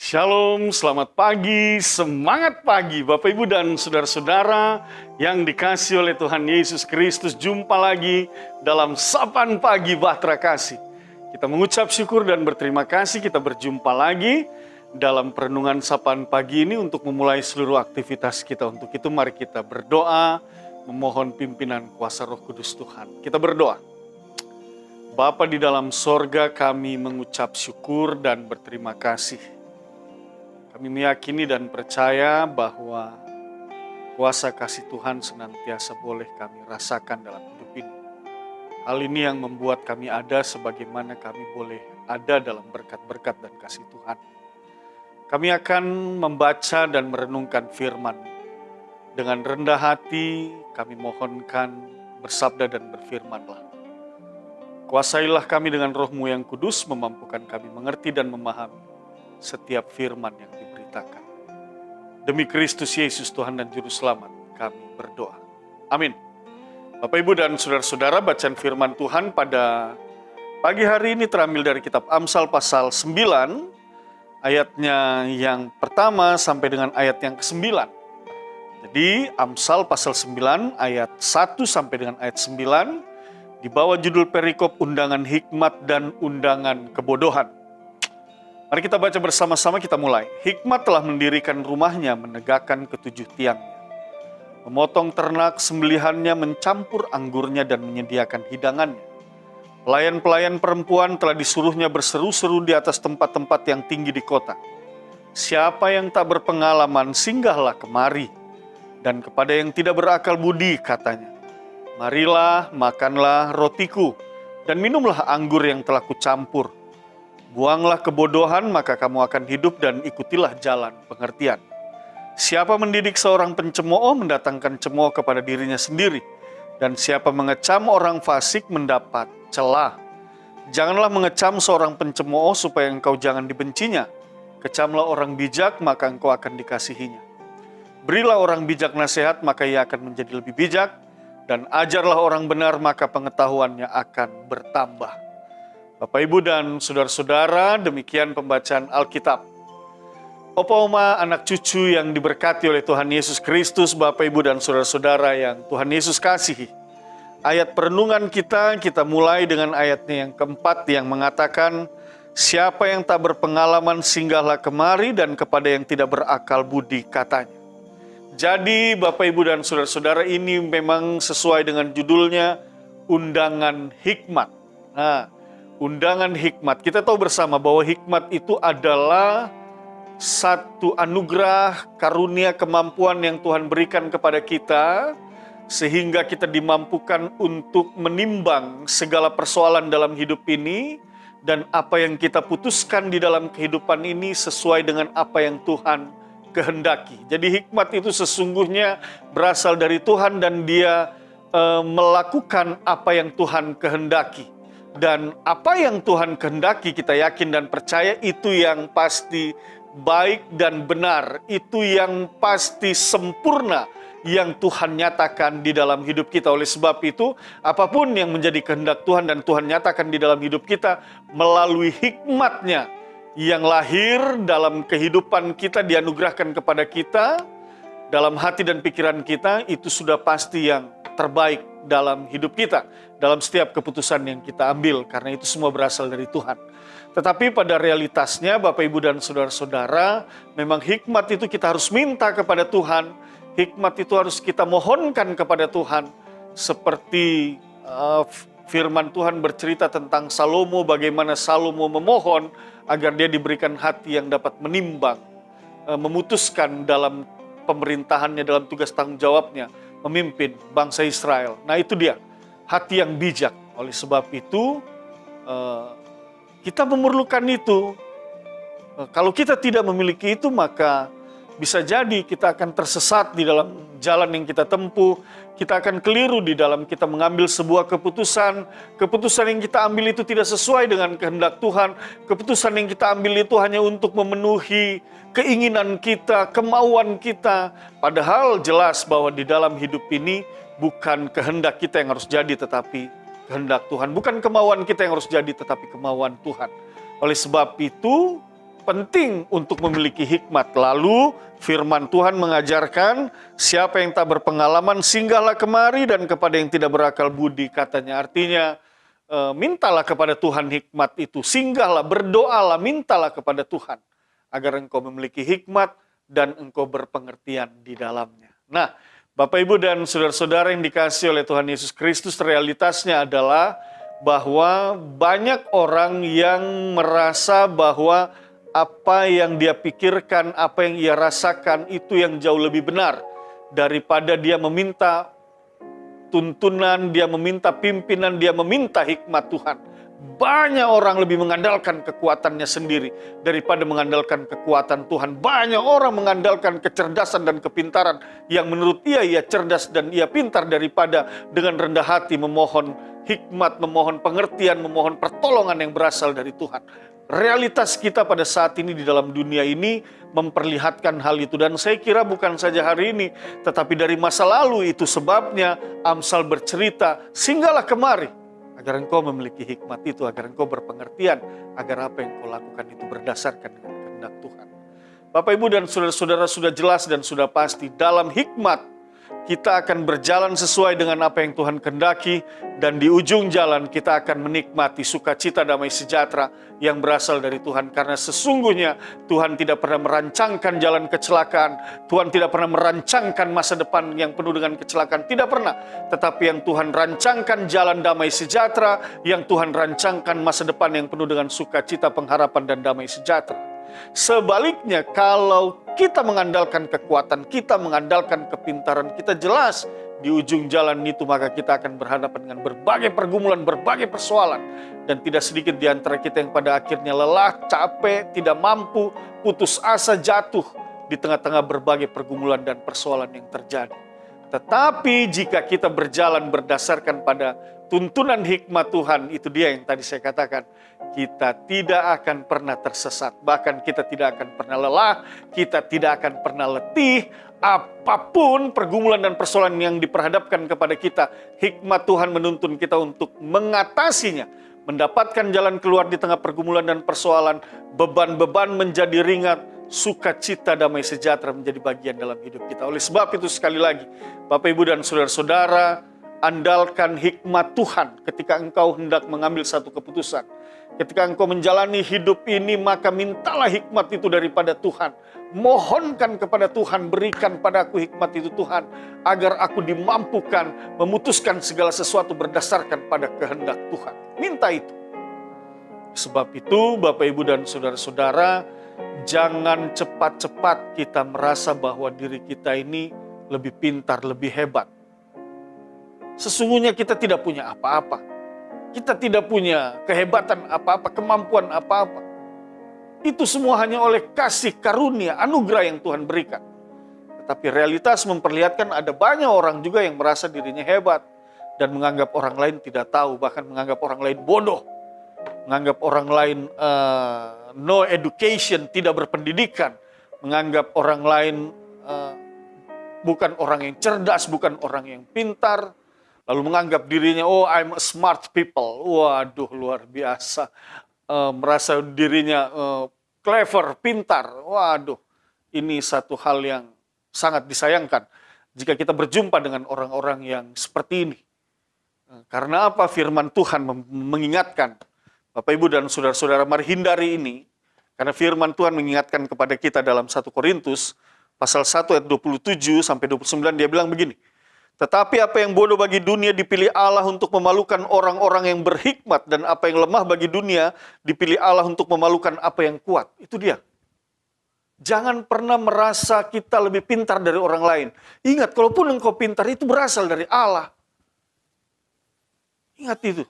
Shalom, selamat pagi, semangat pagi Bapak Ibu dan Saudara-saudara yang dikasihi oleh Tuhan Yesus Kristus. Jumpa lagi dalam Sapaan Pagi Bahtera Kasih. Kita mengucap syukur dan berterima kasih kita berjumpa lagi dalam perenungan Sapaan Pagi ini untuk memulai seluruh aktivitas kita. Untuk itu mari kita berdoa, memohon pimpinan kuasa Roh Kudus Tuhan. Kita berdoa. Bapa di dalam sorga, kami mengucap syukur dan berterima kasih. Kami meyakini dan percaya bahwa kuasa kasih Tuhan senantiasa boleh kami rasakan dalam hidup ini. Hal ini yang membuat kami ada sebagaimana kami boleh ada dalam berkat-berkat dan kasih Tuhan. Kami akan membaca dan merenungkan firman. Dengan rendah hati kami mohonkan bersabda dan berfirmanlah. Kuasailah kami dengan Roh-Mu yang kudus, memampukan kami mengerti dan memahami setiap firman yang diberitakan. Demi Kristus Yesus Tuhan dan Juru Selamat kami berdoa. Amin. Bapak Ibu dan Saudara-saudara, bacaan firman Tuhan pada pagi hari ini terambil dari kitab Amsal pasal 9, ayatnya yang pertama sampai dengan ayat yang ke-9. Jadi Amsal pasal 9 ayat 1 sampai dengan ayat 9 di bawah judul perikop undangan hikmat dan undangan kebodohan. Mari kita baca bersama-sama, kita mulai. Hikmat telah mendirikan rumahnya, menegakkan ketujuh tiangnya. Memotong ternak, sembelihannya, mencampur anggurnya, dan menyediakan hidangannya. Pelayan-pelayan perempuan telah disuruhnya berseru-seru di atas tempat-tempat yang tinggi di kota. Siapa yang tak berpengalaman, singgahlah kemari. Dan kepada yang tidak berakal budi, katanya, marilah, makanlah rotiku, dan minumlah anggur yang telah kucampur. Buanglah kebodohan, maka kamu akan hidup, dan ikutilah jalan pengertian. Siapa mendidik seorang pencemooh mendatangkan cemooh kepada dirinya sendiri, dan siapa mengecam orang fasik mendapat celah. Janganlah mengecam seorang pencemooh supaya engkau jangan dibencinya. Kecamlah orang bijak, maka engkau akan dikasihinya. Berilah orang bijak nasihat, maka ia akan menjadi lebih bijak, dan ajarlah orang benar, maka pengetahuannya akan bertambah. Bapak, Ibu, dan Saudara-saudara, demikian pembacaan Alkitab. Opa, Oma, anak cucu yang diberkati oleh Tuhan Yesus Kristus, Bapak, Ibu, dan Saudara-saudara yang Tuhan Yesus kasihi. Ayat perenungan kita mulai dengan ayatnya yang keempat yang mengatakan, siapa yang tak berpengalaman singgahlah kemari, dan kepada yang tidak berakal budi, katanya. Jadi Bapak, Ibu, dan Saudara-saudara, ini memang sesuai dengan judulnya, undangan hikmat. Nah, undangan hikmat. Kita tahu bersama bahwa hikmat itu adalah satu anugerah, karunia, kemampuan yang Tuhan berikan kepada kita, sehingga kita dimampukan untuk menimbang segala persoalan dalam hidup ini, dan apa yang kita putuskan di dalam kehidupan ini sesuai dengan apa yang Tuhan kehendaki. Jadi hikmat itu sesungguhnya berasal dari Tuhan, dan Dia melakukan apa yang Tuhan kehendaki. Dan apa yang Tuhan kehendaki, kita yakin dan percaya itu yang pasti baik dan benar. Itu yang pasti sempurna yang Tuhan nyatakan di dalam hidup kita. Oleh sebab itu, apapun yang menjadi kehendak Tuhan dan Tuhan nyatakan di dalam hidup kita melalui hikmatnya yang lahir dalam kehidupan kita, dianugerahkan kepada kita, dalam hati dan pikiran kita, itu sudah pasti yang terbaik dalam hidup kita, dalam setiap keputusan yang kita ambil, karena itu semua berasal dari Tuhan. Tetapi pada realitasnya, Bapak, Ibu, dan Saudara-saudara, memang hikmat itu kita harus minta kepada Tuhan, hikmat itu harus kita mohonkan kepada Tuhan, seperti firman Tuhan bercerita tentang Salomo, bagaimana Salomo memohon agar dia diberikan hati yang dapat menimbang, memutuskan dalam pemerintahannya, dalam tugas tanggung jawabnya, memimpin bangsa Israel. Nah, itu dia, hati yang bijak. Oleh sebab itu, kita memerlukan itu. Kalau kita tidak memiliki itu, maka bisa jadi kita akan tersesat di dalam jalan yang kita tempuh. Kita akan keliru di dalam kita mengambil sebuah keputusan. Keputusan yang kita ambil itu tidak sesuai dengan kehendak Tuhan. Keputusan yang kita ambil itu hanya untuk memenuhi keinginan kita, kemauan kita. Padahal jelas bahwa di dalam hidup ini bukan kehendak kita yang harus jadi, tetapi kehendak Tuhan. Bukan kemauan kita yang harus jadi, tetapi kemauan Tuhan. Oleh sebab itu, penting untuk memiliki hikmat. Lalu firman Tuhan mengajarkan, siapa yang tak berpengalaman singgahlah kemari, dan kepada yang tidak berakal budi, katanya. Artinya, mintalah kepada Tuhan hikmat itu. Singgahlah, berdoalah, mintalah kepada Tuhan. Agar engkau memiliki hikmat dan engkau berpengertian di dalamnya. Nah, Bapak, Ibu, dan saudara-saudara yang dikasihi oleh Tuhan Yesus Kristus, realitasnya adalah bahwa banyak orang yang merasa bahwa apa yang dia pikirkan, apa yang ia rasakan itu yang jauh lebih benar daripada dia meminta tuntunan, dia meminta pimpinan, dia meminta hikmat Tuhan. Banyak orang lebih mengandalkan kekuatannya sendiri daripada mengandalkan kekuatan Tuhan. Banyak orang mengandalkan kecerdasan dan kepintaran yang menurut ia cerdas dan ia pintar, daripada dengan rendah hati memohon hikmat, memohon pengertian, memohon pertolongan yang berasal dari Tuhan. Realitas kita pada saat ini di dalam dunia ini memperlihatkan hal itu. Dan saya kira bukan saja hari ini, tetapi dari masa lalu itu sebabnya Amsal bercerita, singgahlah kemari, agar engkau memiliki hikmat itu, agar engkau berpengertian, agar apa yang engkau lakukan itu berdasarkan dengan kehendak Tuhan. Bapak, Ibu, dan saudara-saudara, sudah jelas dan sudah pasti, dalam hikmat kita akan berjalan sesuai dengan apa yang Tuhan kehendaki, dan di ujung jalan kita akan menikmati sukacita damai sejahtera yang berasal dari Tuhan. Karena sesungguhnya Tuhan tidak pernah merancangkan jalan kecelakaan, Tuhan tidak pernah merancangkan masa depan yang penuh dengan kecelakaan, tidak pernah. Tetapi yang Tuhan rancangkan jalan damai sejahtera, yang Tuhan rancangkan masa depan yang penuh dengan sukacita, pengharapan, dan damai sejahtera. Sebaliknya, kalau kita mengandalkan kekuatan, kita mengandalkan kepintaran kita, jelas di ujung jalan itu maka kita akan berhadapan dengan berbagai pergumulan, berbagai persoalan. Dan tidak sedikit di antara kita yang pada akhirnya lelah, capek, tidak mampu, putus asa, jatuh di tengah-tengah berbagai pergumulan dan persoalan yang terjadi. Tetapi jika kita berjalan berdasarkan pada tuntunan hikmat Tuhan, itu dia yang tadi saya katakan, kita tidak akan pernah tersesat, bahkan kita tidak akan pernah lelah, kita tidak akan pernah letih. Apapun pergumulan dan persoalan yang diperhadapkan kepada kita, hikmat Tuhan menuntun kita untuk mengatasinya, mendapatkan jalan keluar di tengah pergumulan dan persoalan, beban-beban menjadi ringan, sukacita damai sejahtera menjadi bagian dalam hidup kita. Oleh sebab itu, sekali lagi, Bapak, Ibu, dan saudara-saudara, andalkan hikmat Tuhan ketika engkau hendak mengambil satu keputusan. Ketika engkau menjalani hidup ini, maka mintalah hikmat itu daripada Tuhan. Mohonkan kepada Tuhan, berikan padaku hikmat itu Tuhan, agar aku dimampukan memutuskan segala sesuatu berdasarkan pada kehendak Tuhan. Minta itu. Sebab itu, Bapak, Ibu, dan saudara-saudara, jangan cepat-cepat kita merasa bahwa diri kita ini lebih pintar, lebih hebat. Sesungguhnya kita tidak punya apa-apa. Kita tidak punya kehebatan apa-apa, kemampuan apa-apa. Itu semua hanya oleh kasih karunia, anugerah yang Tuhan berikan. Tetapi realitas memperlihatkan ada banyak orang juga yang merasa dirinya hebat dan menganggap orang lain tidak tahu, bahkan menganggap orang lain bodoh. Menganggap orang lain no education, tidak berpendidikan. Menganggap orang lain bukan orang yang cerdas, bukan orang yang pintar. Lalu menganggap dirinya, oh I'm a smart people. Waduh, luar biasa. Merasa dirinya clever, pintar. Waduh, ini satu hal yang sangat disayangkan jika kita berjumpa dengan orang-orang yang seperti ini. Karena apa? Firman Tuhan mengingatkan, Bapak, Ibu, dan saudara-saudara, mari hindari ini. Karena firman Tuhan mengingatkan kepada kita dalam 1 Korintus, pasal 1 ayat 27 sampai 29, dia bilang begini. Tetapi apa yang bodoh bagi dunia dipilih Allah untuk memalukan orang-orang yang berhikmat, dan apa yang lemah bagi dunia dipilih Allah untuk memalukan apa yang kuat. Itu dia. Jangan pernah merasa kita lebih pintar dari orang lain. Ingat, kalaupun engkau pintar itu berasal dari Allah. Ingat itu.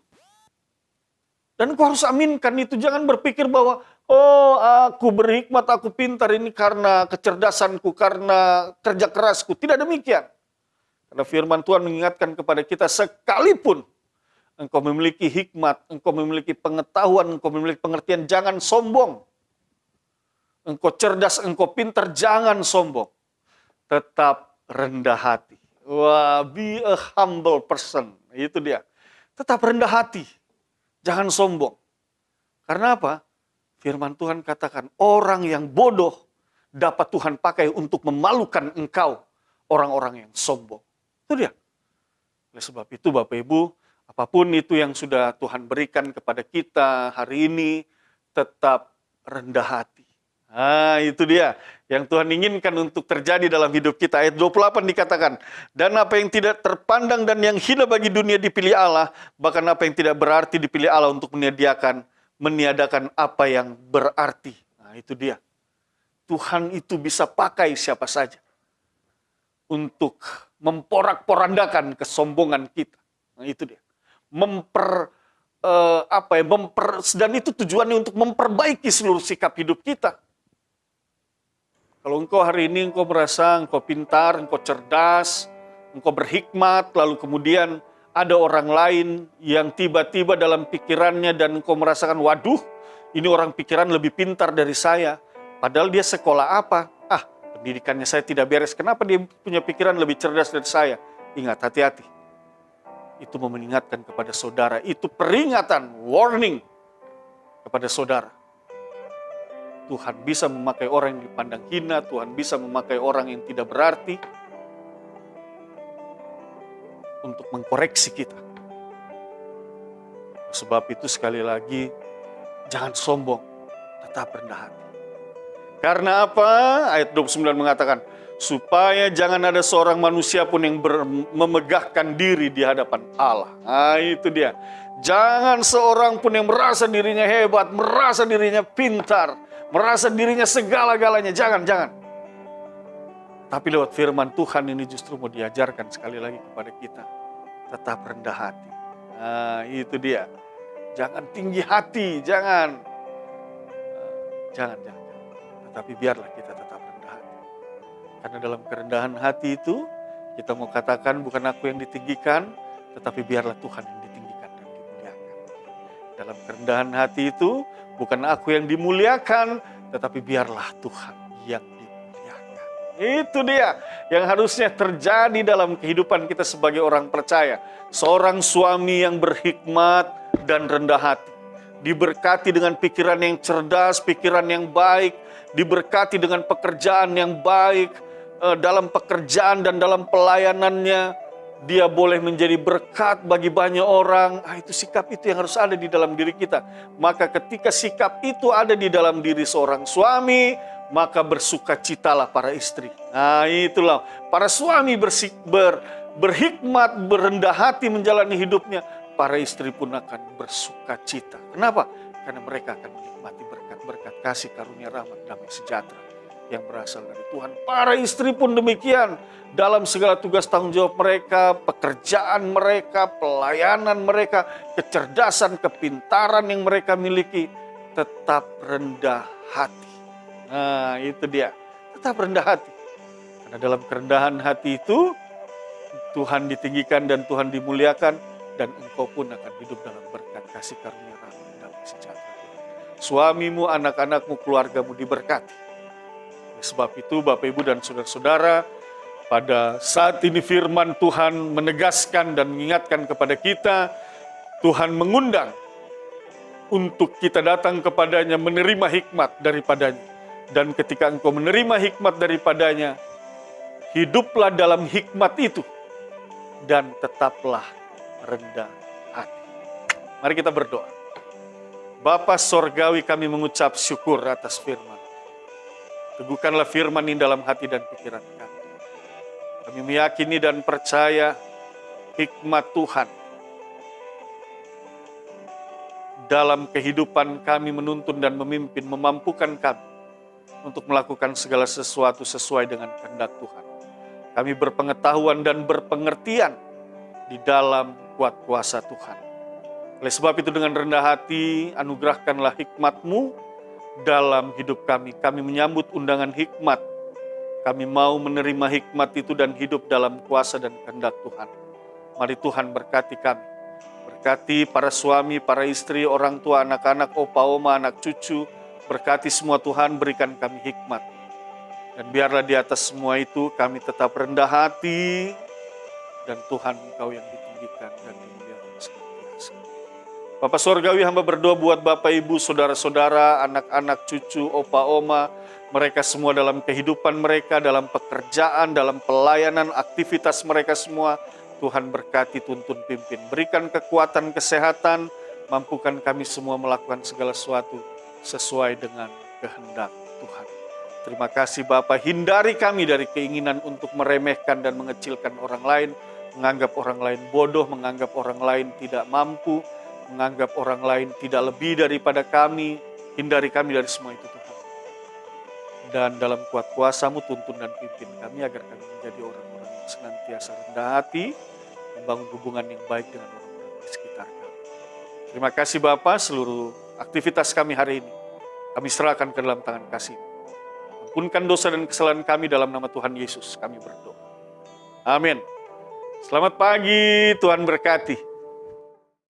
Dan engkau harus aminkan itu. Jangan berpikir bahwa, oh aku berhikmat, aku pintar ini karena kecerdasanku, karena kerja kerasku. Tidak demikian. Karena firman Tuhan mengingatkan kepada kita, sekalipun engkau memiliki hikmat, engkau memiliki pengetahuan, engkau memiliki pengertian, jangan sombong. Engkau cerdas, engkau pintar, jangan sombong. Tetap rendah hati. Wah, be a humble person. Itu dia. Tetap rendah hati. Jangan sombong. Karena apa? Firman Tuhan katakan, orang yang bodoh dapat Tuhan pakai untuk memalukan engkau, orang-orang yang sombong. Itu dia. Oleh sebab itu Bapak Ibu, apapun itu yang sudah Tuhan berikan kepada kita hari ini, tetap rendah hati. Nah, itu dia yang Tuhan inginkan untuk terjadi dalam hidup kita. Ayat 28 dikatakan, dan apa yang tidak terpandang dan yang hina bagi dunia dipilih Allah, bahkan apa yang tidak berarti dipilih Allah untuk meniadakan apa yang berarti. Nah, itu dia. Tuhan itu bisa pakai siapa saja untuk memporak-porandakan kesombongan kita. Nah, itu dia. Dan itu tujuannya untuk memperbaiki seluruh sikap hidup kita. Kalau engkau hari ini engkau merasa engkau pintar, engkau cerdas, engkau berhikmat, lalu kemudian ada orang lain yang tiba-tiba dalam pikirannya dan engkau merasakan, waduh, ini orang pikiran lebih pintar dari saya. Padahal dia sekolah apa? Pendidikannya saya tidak beres. Kenapa dia punya pikiran lebih cerdas dari saya? Ingat, hati-hati. Itu mengingatkan kepada saudara. Itu peringatan, warning kepada saudara. Tuhan bisa memakai orang yang dipandang hina, Tuhan bisa memakai orang yang tidak berarti untuk mengkoreksi kita. Sebab itu sekali lagi, jangan sombong, tetap rendah hati. Karena apa? Ayat 29 mengatakan, supaya jangan ada seorang manusia pun yang memegahkan diri di hadapan Allah. Nah, itu dia. Jangan seorang pun yang merasa dirinya hebat, merasa dirinya pintar, merasa dirinya segala-galanya. Jangan. Tapi lewat firman Tuhan ini justru mau diajarkan sekali lagi kepada kita. Tetap rendah hati. Nah, itu dia. Jangan tinggi hati, jangan. Tetapi biarlah kita tetap rendah hati. Karena dalam kerendahan hati itu, kita mau katakan bukan aku yang ditinggikan, tetapi biarlah Tuhan yang ditinggikan dan dimuliakan. Dalam kerendahan hati itu, bukan aku yang dimuliakan, tetapi biarlah Tuhan yang dimuliakan. Itu dia yang harusnya terjadi dalam kehidupan kita sebagai orang percaya. Seorang suami yang berhikmat dan rendah hati. Diberkati dengan pikiran yang cerdas, pikiran yang baik, diberkati dengan pekerjaan yang baik, dalam pekerjaan dan dalam pelayanannya, dia boleh menjadi berkat bagi banyak orang. Itu sikap itu yang harus ada di dalam diri kita. Maka ketika sikap itu ada di dalam diri seorang suami, maka bersukacitalah para istri. Nah, itulah para suami berhikmat, berendah hati menjalani hidupnya. Para istri pun akan bersukacita. Kenapa? Karena mereka akan menikmati berkat-berkat kasih karunia rahmat damai sejahtera yang berasal dari Tuhan. Para istri pun demikian. Dalam segala tugas tanggung jawab mereka, pekerjaan mereka, pelayanan mereka, kecerdasan, kepintaran yang mereka miliki, tetap rendah hati. Nah, itu dia. Tetap rendah hati. Karena dalam kerendahan hati itu, Tuhan ditinggikan dan Tuhan dimuliakan. Dan engkau pun akan hidup dalam berkat kasih karunia rahmat damai sejahtera. Suamimu, anak-anakmu, keluargamu diberkati. Sebab itu Bapak Ibu dan saudara-saudara, pada saat ini firman Tuhan menegaskan dan mengingatkan kepada kita, Tuhan mengundang untuk kita datang kepadanya menerima hikmat daripadanya. Dan ketika engkau menerima hikmat daripadanya, hiduplah dalam hikmat itu dan tetaplah rendah hati. Mari kita berdoa. Bapa Sorgawi, kami mengucap syukur atas firman. Teguhkanlah firman ini dalam hati dan pikiran kami. Kami meyakini dan percaya hikmat Tuhan dalam kehidupan kami menuntun dan memimpin, memampukan kami untuk melakukan segala sesuatu sesuai dengan kehendak Tuhan. Kami berpengetahuan dan berpengertian di dalam kuat kuasa Tuhan. Oleh sebab itu dengan rendah hati, anugerahkanlah hikmat-Mu dalam hidup kami. Kami menyambut undangan hikmat. Kami mau menerima hikmat itu dan hidup dalam kuasa dan kehendak Tuhan. Mari Tuhan berkati kami. Berkati para suami, para istri, orang tua, anak-anak, opa, oma, anak cucu. Berkati semua Tuhan, berikan kami hikmat. Dan biarlah di atas semua itu kami tetap rendah hati. Dan Tuhan Engkau yang ditinggikan dan dimuliakan senantiasa. Bapak Surgawi, hamba berdoa buat Bapak, Ibu, saudara-saudara, anak-anak, cucu, opa, oma, mereka semua dalam kehidupan mereka, dalam pekerjaan, dalam pelayanan, aktivitas mereka semua. Tuhan berkati, tuntun, pimpin. Berikan kekuatan, kesehatan, mampukan kami semua melakukan segala sesuatu sesuai dengan kehendak Tuhan. Terima kasih Bapak, hindari kami dari keinginan untuk meremehkan dan mengecilkan orang lain, menganggap orang lain bodoh, menganggap orang lain tidak mampu, menganggap orang lain tidak lebih daripada kami. Hindari kami dari semua itu Tuhan. Dan dalam kuat kuasa-Mu tuntun dan pimpin kami agar kami menjadi orang-orang yang senantiasa rendah hati, membangun hubungan yang baik dengan orang-orang di sekitar kami. Terima kasih Bapa, seluruh aktivitas kami hari ini kami serahkan ke dalam tangan kasih. Ampunkan dosa dan kesalahan kami dalam nama Tuhan Yesus kami berdoa. Amin. Selamat pagi, Tuhan berkati.